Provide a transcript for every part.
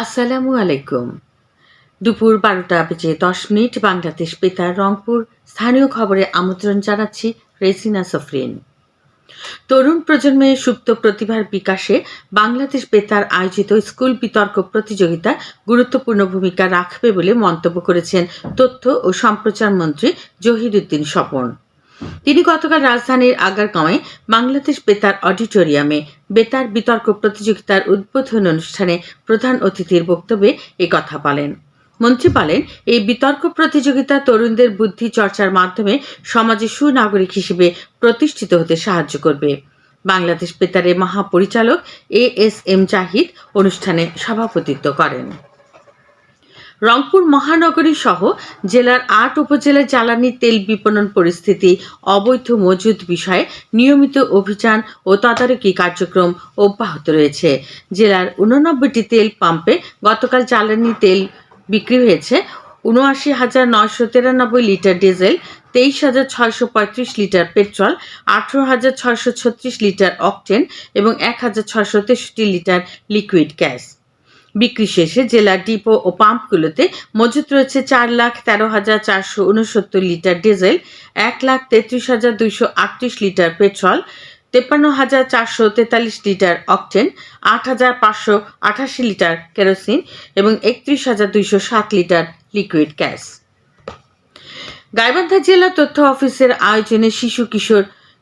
আসসালামু আলাইকুম। দুপুর 12:10 বাংলাদেশ বেতার রংপুর স্থানীয় খবরে আমন্ত্রণ জানাচ্ছি রেজিনা সফরিন। তরুণ প্রজন্মের সুপ্ত প্রতিভার বিকাশে বাংলাদেশ বেতার আয়োজিত স্কুল বিতর্ক প্রতিযোগিতা গুরুত্বপূর্ণ ভূমিকা রাখবে বলে মন্তব্য করেছেন তথ্য ও সম্প্রচার মন্ত্রী জহিরুদ্দিন স্বপন। তিনি গতকাল রাজধানীর আগারগাঁওয়ে বাংলাদেশ বেতার অডিটোরিয়ামে বেতার বিতর্ক প্রতিযোগিতার উদ্বোধন অনুষ্ঠানে প্রধান অতিথির বক্তব্যে একথা বলেন। মন্ত্রী বলেন, এই বিতর্ক প্রতিযোগিতা তরুণদের বুদ্ধি চর্চার মাধ্যমে সমাজে সুনাগরিক হিসেবে প্রতিষ্ঠিত হতে সাহায্য করবে। বাংলাদেশ বেতারের মহাপরিচালক ASM জাহিদ অনুষ্ঠানে সভাপতিত্ব করেন। রংপুর মহানগরী সহ জেলার ৮ উপজেলায় জ্বালানি তেল বিপণন পরিস্থিতি, অবৈধ মজুদ বিষয়ে নিয়মিত অভিযান ও তদারকি কার্যক্রম অব্যাহত রয়েছে। জেলার ৮৯টি তেল পাম্পে গতকাল জ্বালানি তেল বিক্রি হয়েছে ৭৯,৯৯৩ litre diesel, ২৩,৬৩৫ litre petrol, ১৮,৬৩৬ litre octane এবং ১,৬৬৩ লিটার লিকুইড গ্যাস। বিক্রি শেষে জেলার ডিপো ও পাম্পগুলোতে মজুত রয়েছে ৪,১৩,৪৬৯ litre diesel, ১,৩৩,২৩৮ litre petrol, ৫৩,৪৪৩ litre octane, ৮,৫৮৮ litre kerosene এবং ৩১,২০৭ লিটার লিকুইড গ্যাস। গাইবান্ধা জেলা তথ্য অফিসের আয়োজনে শিশু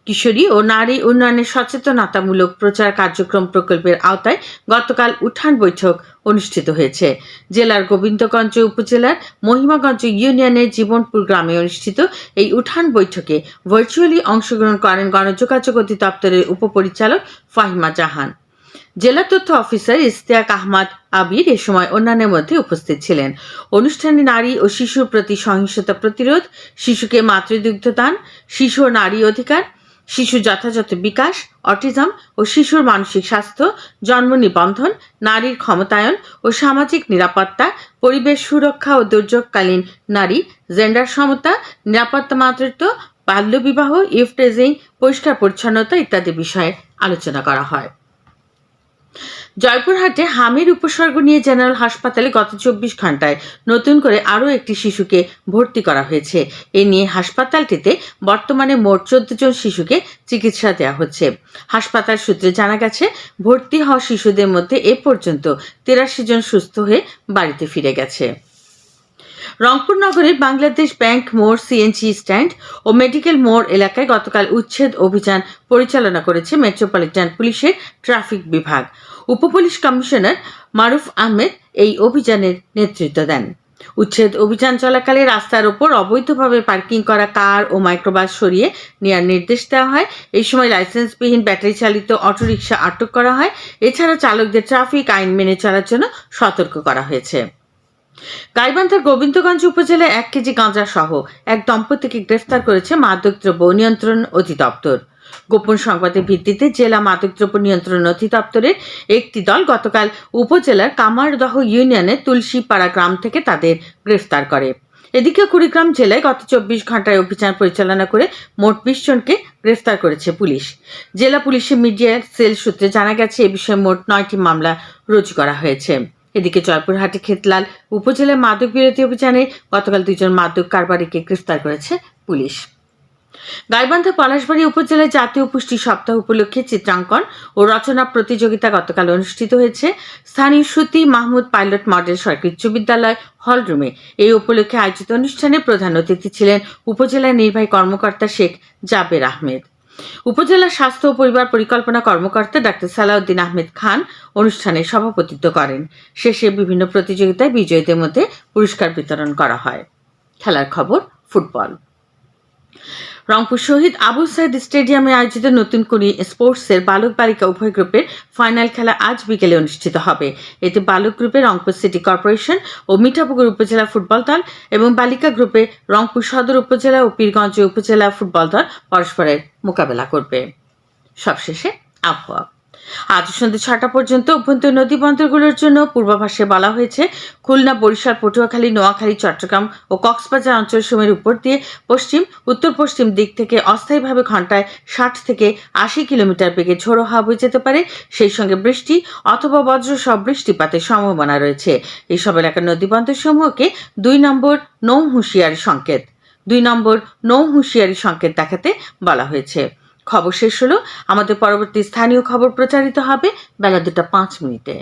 কিশোরী ও নারী উন্নয়নের সচেতনতামূলক প্রচার কার্যক্রম প্রকল্পের আওতায় গতকাল উঠান বৈঠক অনুষ্ঠিত হয়েছে। জেলার গোবিন্দগঞ্জ উপজেলার মহিমাগঞ্জ ইউনিয়নের জীবনপুর গ্রামে অনুষ্ঠিত এই উঠান বৈঠকে ভার্চুয়ালি অংশগ্রহণ করেন গণযোগাযোগ অধিদপ্তরের উপপরিচালক ফাহিমা জাহান। জেলা তথ্য অফিসার ইশতিয়াক আহমদ আবির এ সময় অন্যান্যের মধ্যে উপস্থিত ছিলেন। অনুষ্ঠানে নারী ও শিশুর প্রতি সহিংসতা প্রতিরোধ, শিশুকে মাতৃদুগ্ধদান, শিশু ও নারী অধিকার, শিশু যথাযথ বিকাশ, অটিজম ও শিশুর মানসিক স্বাস্থ্য, জন্ম নিবন্ধন, নারীর ক্ষমতায়ন ও সামাজিক নিরাপত্তা, পরিবেশ সুরক্ষা ও দুর্যোগকালীন নারী, জেন্ডার সমতা, নিরাপত্তা মাতৃত্ব, বাল্যবিবাহ, ইফটেজিং, পরিষ্কার পরিচ্ছন্নতা ইত্যাদি বিষয়ে আলোচনা করা হয়। জয়পুরহাটে হামির উপসর্গ নিয়ে জেনারেল হাসপাতালে গত ২৪ ঘন্টায় নতুন করে আরও একটি শিশুকে ভর্তি করা হয়েছে। এ নিয়ে হাসপাতালটিতে বর্তমানে মোট ১৪ জন শিশুকে চিকিৎসা দেওয়া হচ্ছে। হাসপাতাল সূত্রে জানা গেছে, ভর্তি হওয়া শিশুদের মধ্যে এ পর্যন্ত ৮৩ জন সুস্থ হয়ে বাড়িতে ফিরে গেছে। রংপুর নগরের বাংলাদেশ ব্যাংক মোড়, সিএনজি স্ট্যান্ড ও মেডিকেল মোড় এলাকায় গতকাল উচ্ছেদ অভিযান পরিচালনা করেছে মেট্রোপলিটন পুলিশের ট্রাফিক বিভাগ। উপপুলিশ কমিশনার মারুফ আহমেদ এই অভিযানের নেতৃত্ব দেন। উচ্ছেদ অভিযান চলাকালে রাস্তার ওপর অবৈধভাবে পার্কিং করা কার ও মাইক্রোবাস সরিয়ে নেওয়ার নির্দেশ দেওয়া হয়। এই সময় লাইসেন্সবিহীন ব্যাটারি চালিত অটোরিকশা আটক করা হয়। এছাড়া চালকদের ট্রাফিক আইন মেনে চলার জন্য সতর্ক করা হয়েছে। গাইবান্ধার গোবিন্দগঞ্জ উপজেলায় ১ কেজি গাঁজা সহ এক দম্পতিকে গ্রেফতার করেছে মাদকদ্রব্য নিয়ন্ত্রণ অধিদপ্তর। গোপন সংবাদের ভিত্তিতে জেলা মাদকদ্রব্য নিয়ন্ত্রণ অধিদপ্তরের একটি দল গতকাল উপজেলার কামারদহ ইউনিয়নের তুলসীপাড়া গ্রাম থেকে তাদের গ্রেফতার করে। এদিকে কুড়িগ্রাম জেলায় গত ২৪ ঘন্টায় অভিযান পরিচালনা করে মোট ২০ জনকে গ্রেফতার করেছে পুলিশ। জেলা পুলিশের মিডিয়া সেল সূত্রে জানা গেছে, এ বিষয়ে মোট ৯টি মামলা রুজু করা হয়েছে। এদিকে জয়পুরহাটে খেতলাল উপজেলায় মাদক বিরোধী অভিযানে গতকাল ২ জন মাদক কারবারিকে গ্রেফতার করেছে পুলিশ। গাইবান্ধা পলাশবাড়ী উপজেলায় জাতীয় পুষ্টি সপ্তাহ উপলক্ষে চিত্রাঙ্কন ও রচনা প্রতিযোগিতা গতকাল অনুষ্ঠিত হয়েছে স্থানীয় সুতি মাহমুদ পাইলট মডেল সরকারি উচ্চ বিদ্যালয় হলরুমে। এই উপলক্ষে আয়োজিত অনুষ্ঠানে প্রধান অতিথি ছিলেন উপজেলা নির্বাহী কর্মকর্তা শেখ জাবের আহমেদ। উপজেলা স্বাস্থ্য ও পরিবার পরিকল্পনা কর্মকর্তা ডাক্তার সালাউদ্দিন আহমেদ খান অনুষ্ঠানে সভাপতিত্ব করেন। শেষে বিভিন্ন প্রতিযোগিতায় বিজয়ীদের মধ্যে পুরস্কার বিতরণ করা হয়। খেলার খবর, ফুটবল। রংপুর শহীদ আবু সাইদ স্টেডিয়ামে আয়োজিত নতুন কুড়ি স্পোর্টসের বালক বালিকা উভয় গ্রুপের ফাইনাল খেলা আজ বিকেলে অনুষ্ঠিত হবে। এতে বালক গ্রুপে রংপুর সিটি কর্পোরেশন ও মিঠাপুকুর উপজেলা ফুটবল দল এবং বালিকা গ্রুপে রংপুর সদর উপজেলা ও পীরগঞ্জ উপজেলা ফুটবল দল পরস্পরের মোকাবেলা করবে। সবশেষে আবহাওয়া। আজ সন্ধ্যে 6টা পর্যন্ত অভ্যন্তরীণ নদী বন্দরগুলোর জন্য পূর্বাভাসে বলা হয়েছে খুলনা, বরিশাল, পটুয়াখালী, নোয়াখালী, চট্টগ্রাম ও কক্সবাজার অঞ্চলসমূহের উপর দিয়ে পশ্চিম উত্তর পশ্চিম দিক থেকে অস্থায়ীভাবে ঘন্টায় 60 থেকে 80 কিলোমিটার বেগে ঝোড়ো হাওয়া বয়ে যেতে পারে। সেই সঙ্গে বৃষ্টি অথবা বজ্রসহ বৃষ্টিপাতের সম্ভাবনা রয়েছে। এইসব এলাকার নদীবন্দর সমূহকে 2 নম্বর নৌ হুঁশিয়ারি সংকেত দেখাতে বলা হয়েছে। খবর শেষ হলো। আমাদের পরবর্তী স্থানীয় খবর প্রচারিত হবে বেলা 2টা 5 মিনিটে।